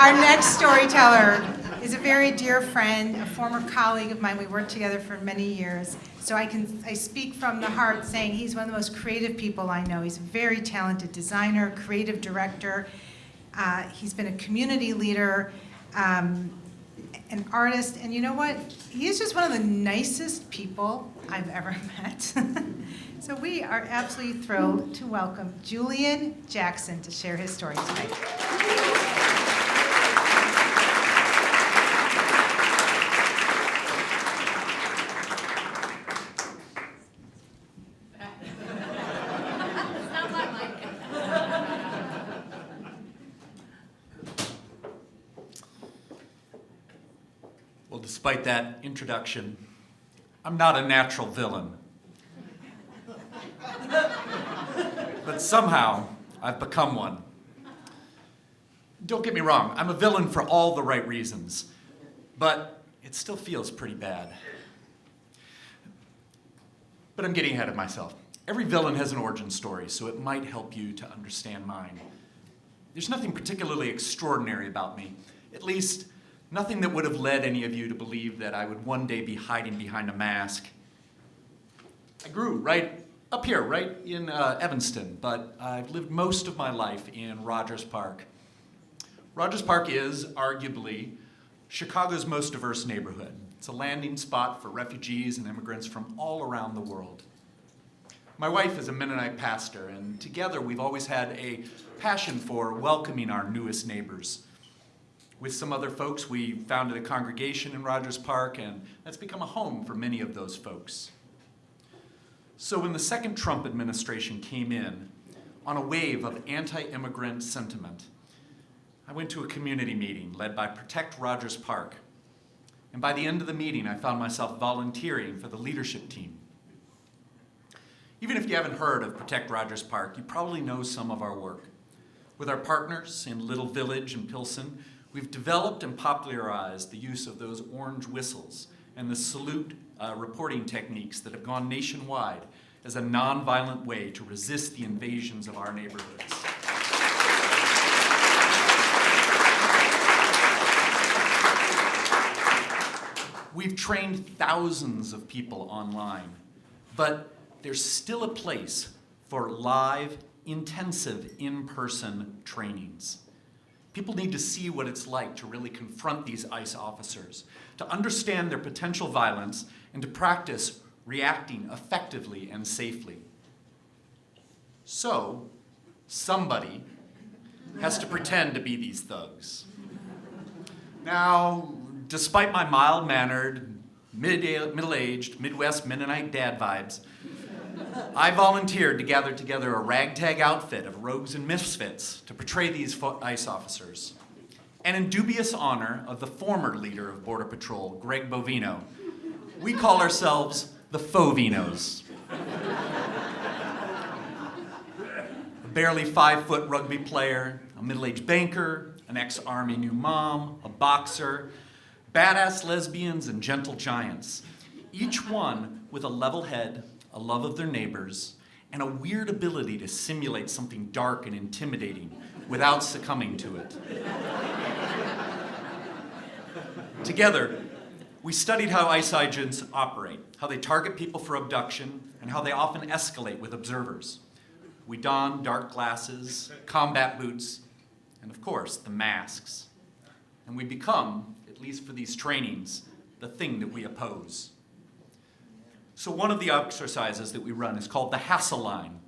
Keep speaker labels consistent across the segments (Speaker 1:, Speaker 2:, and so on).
Speaker 1: Our next storyteller is a very dear friend, a former colleague of mine. We worked together for many years. So I speak from the heart saying he's one of the most creative people I know. He's a very talented designer, creative director. He's been a community leader, an artist, and you know what? He is just one of the nicest people I've ever met. So we are absolutely thrilled to welcome Julian Jackson to share his story tonight.
Speaker 2: Well, despite that introduction, I'm not a natural villain. But somehow, I've become one. Don't get me wrong, I'm a villain for all the right reasons, but it still feels pretty bad. But I'm getting ahead of myself. Every villain has an origin story, so it might help you to understand mine. There's nothing particularly extraordinary about me, at least nothing that would have led any of you to believe that I would one day be hiding behind a mask. I grew right up here, right in Evanston, but I've lived most of my life in Rogers Park. Rogers Park is arguably Chicago's most diverse neighborhood. It's a landing spot for refugees and immigrants from all around the world. My wife is a Mennonite pastor, and together we've always had a passion for welcoming our newest neighbors. With some other folks, we founded a congregation in Rogers Park, and that's become a home for many of those folks. So when the second Trump administration came in, on a wave of anti-immigrant sentiment, I went to a community meeting led by Protect Rogers Park. And by the end of the meeting, I found myself volunteering for the leadership team. Even if you haven't heard of Protect Rogers Park, you probably know some of our work. With our partners in Little Village and Pilsen, we've developed and popularized the use of those orange whistles and the salute reporting techniques that have gone nationwide as a nonviolent way to resist the invasions of our neighborhoods. We've trained thousands of people online, but there's still a place for live, intensive, in-person trainings. People need to see what it's like to really confront these ICE officers, to understand their potential violence, and to practice reacting effectively and safely. So, somebody has to pretend to be these thugs. Now, despite my mild-mannered, middle-aged, Midwest Mennonite dad vibes, I volunteered to gather together a ragtag outfit of rogues and misfits to portray these ICE officers. And in dubious honor of the former leader of Border Patrol, Greg Bovino, we call ourselves the Fovinos. A barely 5-foot rugby player, a middle-aged banker, an ex-Army new mom, a boxer, badass lesbians, and gentle giants, each one with a level head, a love of their neighbors, and a weird ability to simulate something dark and intimidating without succumbing to it. Together, we studied how ICE agents operate, how they target people for abduction, and how they often escalate with observers. We don dark glasses, combat boots, and of course, the masks. And we become, at least for these trainings, the thing that we oppose. So one of the exercises that we run is called the Hassle Line.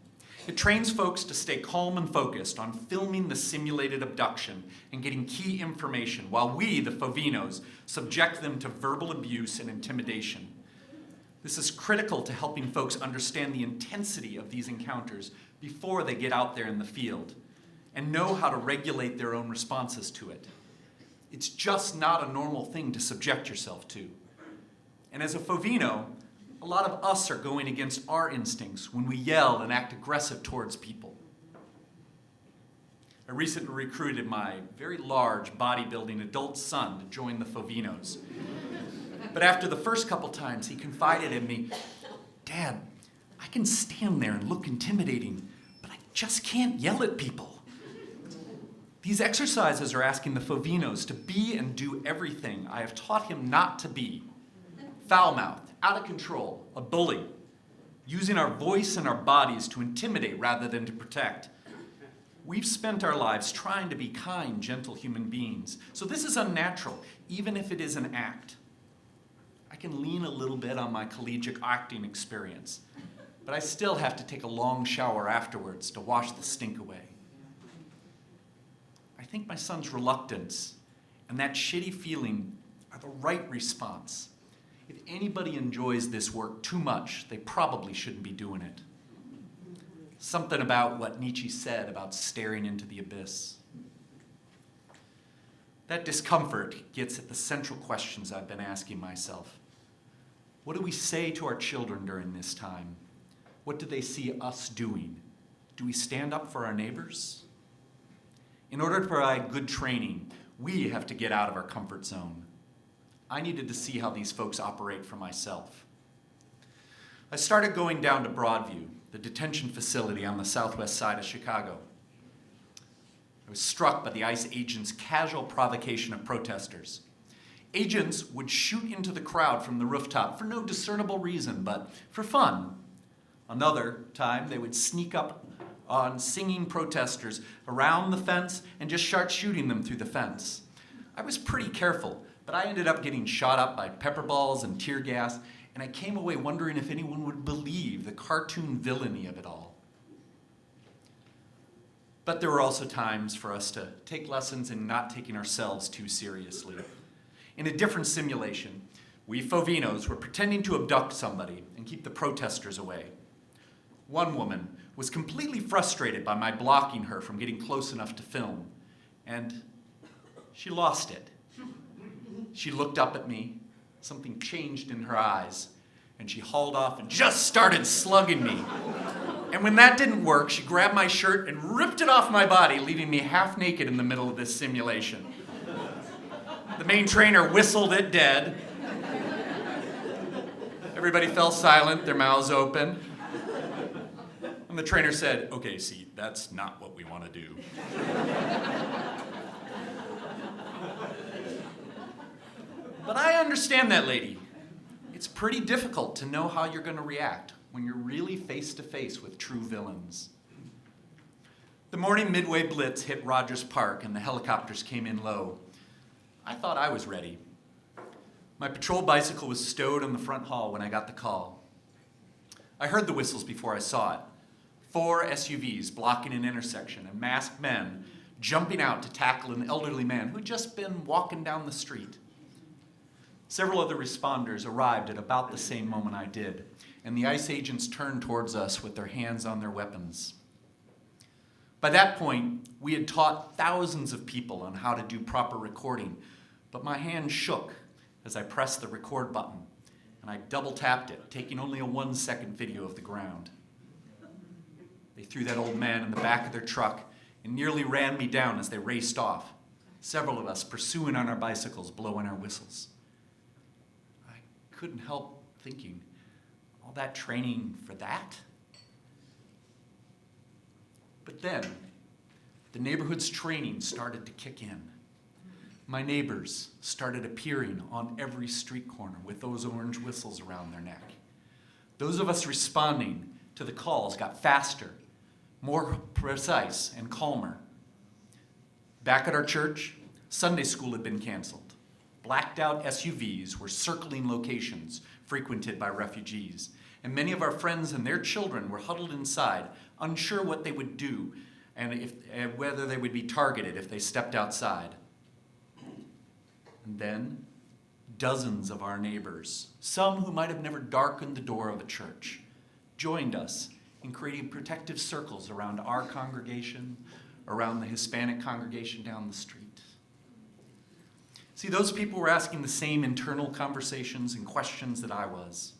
Speaker 2: It trains folks to stay calm and focused on filming the simulated abduction and getting key information while we, the Fovinos, subject them to verbal abuse and intimidation. This is critical to helping folks understand the intensity of these encounters before they get out there in the field and know how to regulate their own responses to it. It's just not a normal thing to subject yourself to. And as a Fovino, a lot of us are going against our instincts when we yell and act aggressive towards people. I recently recruited my very large bodybuilding adult son to join the Fovinos. But after the first couple times, he confided in me, "Dad, I can stand there and look intimidating, but I just can't yell at people." These exercises are asking the Fovinos to be and do everything I have taught him not to be. Foul-mouthed, out of control, a bully, using our voice and our bodies to intimidate rather than to protect. We've spent our lives trying to be kind, gentle human beings. So this is unnatural, even if it is an act. I can lean a little bit on my collegiate acting experience, but I still have to take a long shower afterwards to wash the stink away. I think my son's reluctance and that shitty feeling are the right response. If anybody enjoys this work too much, they probably shouldn't be doing it. Something about what Nietzsche said about staring into the abyss. That discomfort gets at the central questions I've been asking myself. What do we say to our children during this time? What do they see us doing? Do we stand up for our neighbors? In order to provide good training, we have to get out of our comfort zone. I needed to see how these folks operate for myself. I started going down to Broadview, the detention facility on the southwest side of Chicago. I was struck by the ICE agents' casual provocation of protesters. Agents would shoot into the crowd from the rooftop for no discernible reason, but for fun. Another time, they would sneak up on singing protesters around the fence and just start shooting them through the fence. I was pretty careful, but I ended up getting shot up by pepper balls and tear gas, and I came away wondering if anyone would believe the cartoon villainy of it all. But there were also times for us to take lessons in not taking ourselves too seriously. In a different simulation, we Fovinos were pretending to abduct somebody and keep the protesters away. One woman was completely frustrated by my blocking her from getting close enough to film, and she lost it. She looked up at me, something changed in her eyes, and she hauled off and just started slugging me. And when that didn't work, she grabbed my shirt and ripped it off my body, leaving me half naked in the middle of this simulation. The main trainer whistled it dead. Everybody fell silent, their mouths open. And the trainer said, "Okay, see, that's not what we want to do." But I understand that lady. It's pretty difficult to know how you're going to react when you're really face to face with true villains. The morning Midway Blitz hit Rogers Park and the helicopters came in low. I thought I was ready. My patrol bicycle was stowed on the front hall when I got the call. I heard the whistles before I saw it. 4 SUVs blocking an intersection and masked men jumping out to tackle an elderly man who had just been walking down the street. Several other responders arrived at about the same moment I did, and the ICE agents turned towards us with their hands on their weapons. By that point, we had taught thousands of people on how to do proper recording, but my hand shook as I pressed the record button, and I double-tapped it, taking only a 1-second video of the ground. They threw that old man in the back of their truck and nearly ran me down as they raced off, several of us pursuing on our bicycles, blowing our whistles. I couldn't help thinking, all that training for that? But then, the neighborhood's training started to kick in. My neighbors started appearing on every street corner with those orange whistles around their neck. Those of us responding to the calls got faster, more precise, and calmer. Back at our church, Sunday school had been canceled. Blacked out SUVs were circling locations frequented by refugees, and many of our friends and their children were huddled inside, unsure what they would do and whether they would be targeted if they stepped outside. And then, dozens of our neighbors, some who might have never darkened the door of a church, joined us in creating protective circles around our congregation, around the Hispanic congregation down the street. See, those people were asking the same internal conversations and questions that I was.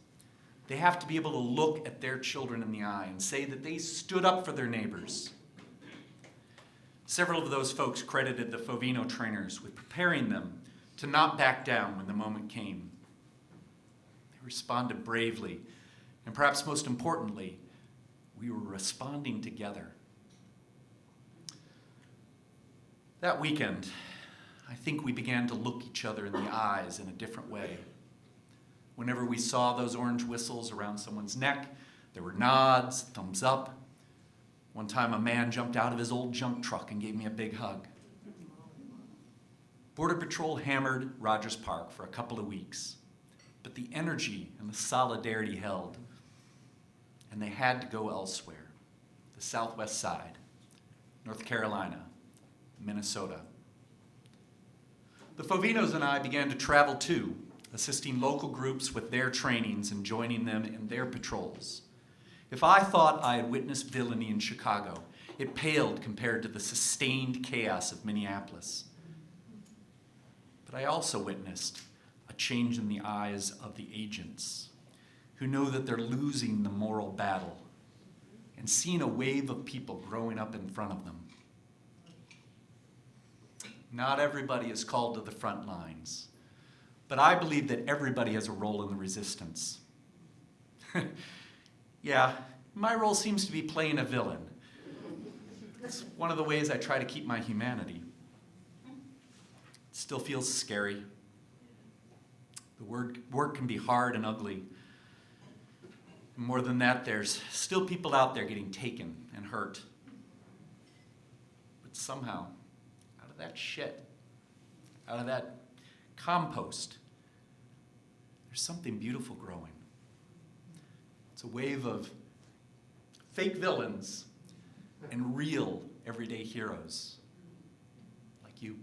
Speaker 2: They have to be able to look at their children in the eye and say that they stood up for their neighbors. Several of those folks credited the Fovino trainers with preparing them to not back down when the moment came. They responded bravely, and perhaps most importantly, we were responding together. That weekend, I think we began to look each other in the eyes in a different way. Whenever we saw those orange whistles around someone's neck, there were nods, thumbs up. One time a man jumped out of his old junk truck and gave me a big hug. Border Patrol hammered Rogers Park for a couple of weeks, but the energy and the solidarity held, and they had to go elsewhere. The Southwest side, North Carolina, Minnesota. The Fovinos and I began to travel too, assisting local groups with their trainings and joining them in their patrols. If I thought I had witnessed villainy in Chicago, it paled compared to the sustained chaos of Minneapolis. But I also witnessed a change in the eyes of the agents, who know that they're losing the moral battle, and seeing a wave of people growing up in front of them. Not everybody is called to the front lines, but I believe that everybody has a role in the resistance. Yeah, my role seems to be playing a villain. It's one of the ways I try to keep my humanity. It still feels scary. The work can be hard and ugly. More than that, there's still people out there getting taken and hurt. But somehow, out of that shit, out of that compost, there's something beautiful growing. It's a wave of fake villains and real everyday heroes like you.